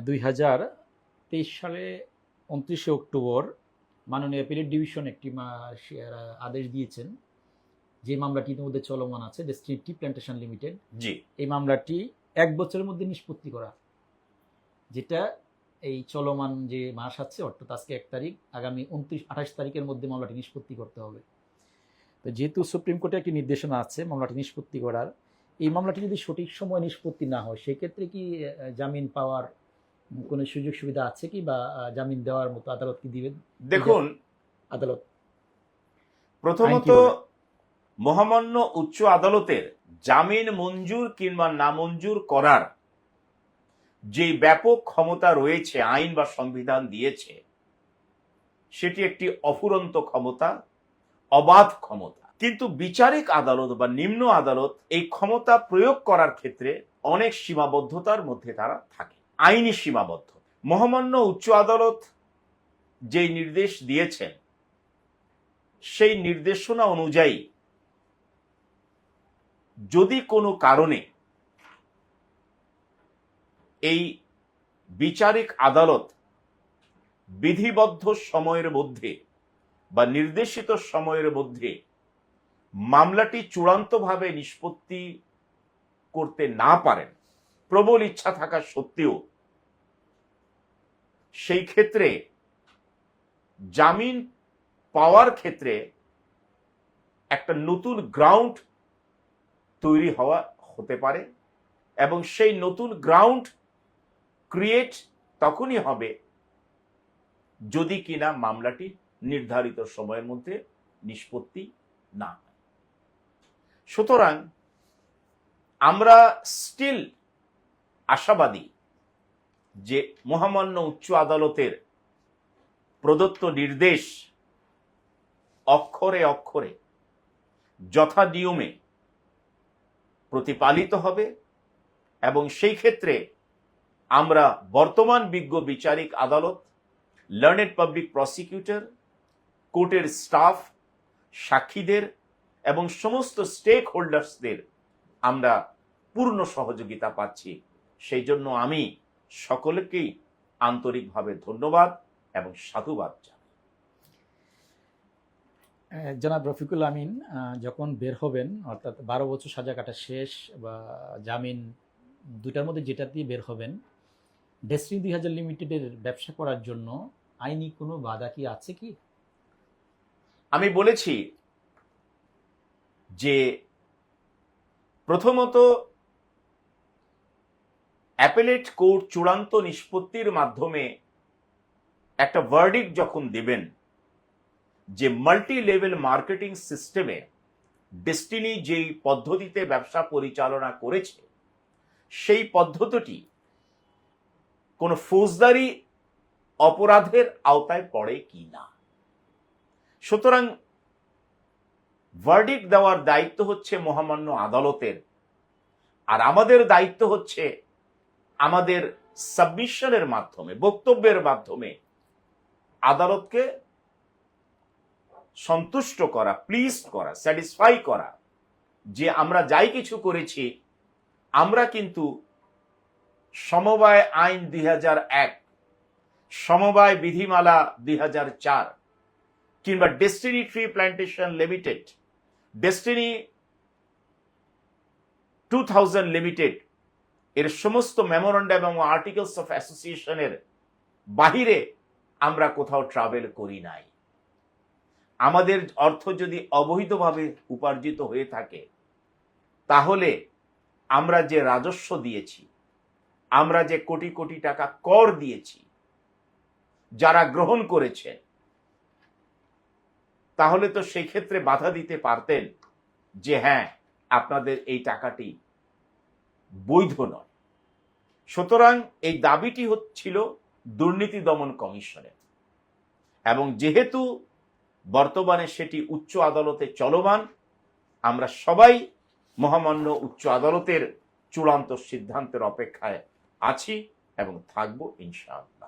2023 সালে 29শে অক্টোবর মাননীয় appellate division একটি আদেশ দিয়েছেন, যে মামলাটি ইতিমধ্যে চলমান আছে, ডেস্টিনি টি প্ল্যান্টেশন লিমিটেড। জি, এই মামলাটি 1 বছরের মধ্যে নিষ্পত্তি করা, যেটা এই চলমান যে মাস আছে, অর্থাৎ আজকে 1 তারিখ, আগামী 28 তারিখের মধ্যে মামলাটি নিষ্পত্তি করতে হবে। তো যেহেতু সুপ্রিম কোর্টে একটি নির্দেশনা আছে মামলাটি নিষ্পত্তি করার, এই মামলাটি যদি সঠিক সময় নিষ্পত্তি না হয়, সেক্ষেত্রে কি জামিন পাওয়ার কোনো সুযোগ সুবিধা আছে কি, বা জামিন দেওয়ার মতো আদালত কি দিবেন? দেখুন, আদালত প্রথমত মহামান্য উচ্চ আদালতের জামিন মঞ্জুর কিংবা নামঞ্জুর করার যে ব্যাপক ক্ষমতা রয়েছে, আইন বা সংবিধান দিয়েছে, সেটি একটি অফুরন্ত ক্ষমতা, অবাধ ক্ষমতা। কিন্তু বিচারিক আদালত বা নিম্ন আদালত এই ক্ষমতা প্রয়োগ করার ক্ষেত্রে অনেক সীমাবদ্ধতার মধ্যে তারা থাকে, আইনি সীমাবদ্ধ। মহামান্য উচ্চ আদালত যেই নির্দেশ দিয়েছেন, সেই নির্দেশনা অনুযায়ী যদি কোনো কারণে এই বিচারিক আদালত বিধিবদ্ধ সময়ের মধ্যে বা নির্দেশিত সময়ের মধ্যে মামলাটি চূড়ান্তভাবে নিষ্পত্তি করতে না পারেন, প্রবল ইচ্ছা থাকা সত্ত্বেও, সেই ক্ষেত্রে জামিন পাওয়ার ক্ষেত্রে একটা নতুন গ্রাউন্ড তৈরি হতে পারে, এবং সেই নতুন গ্রাউন্ড ক্রিয়েট তখনই হবে যদি কিনা মামলাটি নির্ধারিত সময়ের মধ্যে নিষ্পত্তি না হয়। সুতরাং আমরা স্টিল আশাবাদী যে মহামান্য উচ্চ আদালতের প্রদত্ত নির্দেশ অক্ষরে অক্ষরে যথা নিয়মে প্রতিপালিত হবে, এবং সেই ক্ষেত্রে আমরা বর্তমান বিজ্ঞ বিচারিক আদালত, লার্নেড পাবলিক প্রসিকিউটর, কোর্টের স্টাফ, সাক্ষীদের এবং সমস্ত স্টেক হোল্ডার্সদের আমরা পূর্ণ সহযোগিতা পাচ্ছি। সেই জন্য আমি সকলকেই আন্তরিকভাবে ধন্যবাদ এবং সাধুবাদ জানাই। জনাব রফিকুল আমিন যখন বের হবেন, অর্থাৎ 12 বছর সাজা কাটা শেষ বা জামিন, দুটার মধ্যে যেটা দিয়ে বের হবেন, ডেস্টিনি 2000 লিমিটেডের ব্যবসা করার জন্য আইনি কোনো বাধা কি আছে কি? আমি বলেছি যে প্রথমত অ্যাপেলেট কোর্ট চূড়ান্ত নিষ্পত্তির মাধ্যমে একটা ভার্ডিক্ট যখন দেবেন যে মাল্টি লেভেল মার্কেটিং সিস্টেমে ডেস্টিনি যেই পদ্ধতিতে ব্যবসা পরিচালনা করেছে, সেই পদ্ধতিটি কোনো ফৌজদারি অপরাধের আওতায় পড়ে কি না। সুতরাং ভার্ডিক্ট দেওয়ার দায়িত্ব হচ্ছে মহামান্য আদালতের, আর আমাদের দায়িত্ব হচ্ছে আমাদের সাবমিশনের মাধ্যমে, বক্তব্যের মাধ্যমে আদালতকে সন্তুষ্ট করা, প্লিজ করা, স্যাটিসফাই করা যে আমরা যাই কিছু করেছি, আমরা কিন্তু সমবায় আইন 2001, সমবায় বিধিমালা 2004, কিংবা destiny tree plantation limited, destiny 2000 limited এর সমস্ত মেমোরেন্ডাম এবং আর্টিকেলস অফ অ্যাসোসিয়েশনের বাহিরে আমরা কোথাও ট্রাভেল করি নাই। আমাদের অর্থ যদি অবৈধভাবে উপার্জিত হয়ে থাকে, তাহলে আমরা যে রাজস্ব দিয়েছি, আমরা যে কোটি কোটি টাকা কর দিয়েছি, যারা গ্রহণ করেছে, তাহলে তো সেই ক্ষেত্রে বাধা দিতে পারতেন যে হ্যাঁ, আপনাদের এই টাকাটি বৈধ নয়। সুতরাং এই দাবিটি হচ্ছিল দুর্নীতি দমন কমিশনের, এবং যেহেতু বর্তমানে সেটি উচ্চ আদালতে চলমান, আমরা সবাই মহামান্য উচ্চ আদালতের চূড়ান্ত সিদ্ধান্তের অপেক্ষায় আছি এবং থাকবো ইনশাআল্লাহ।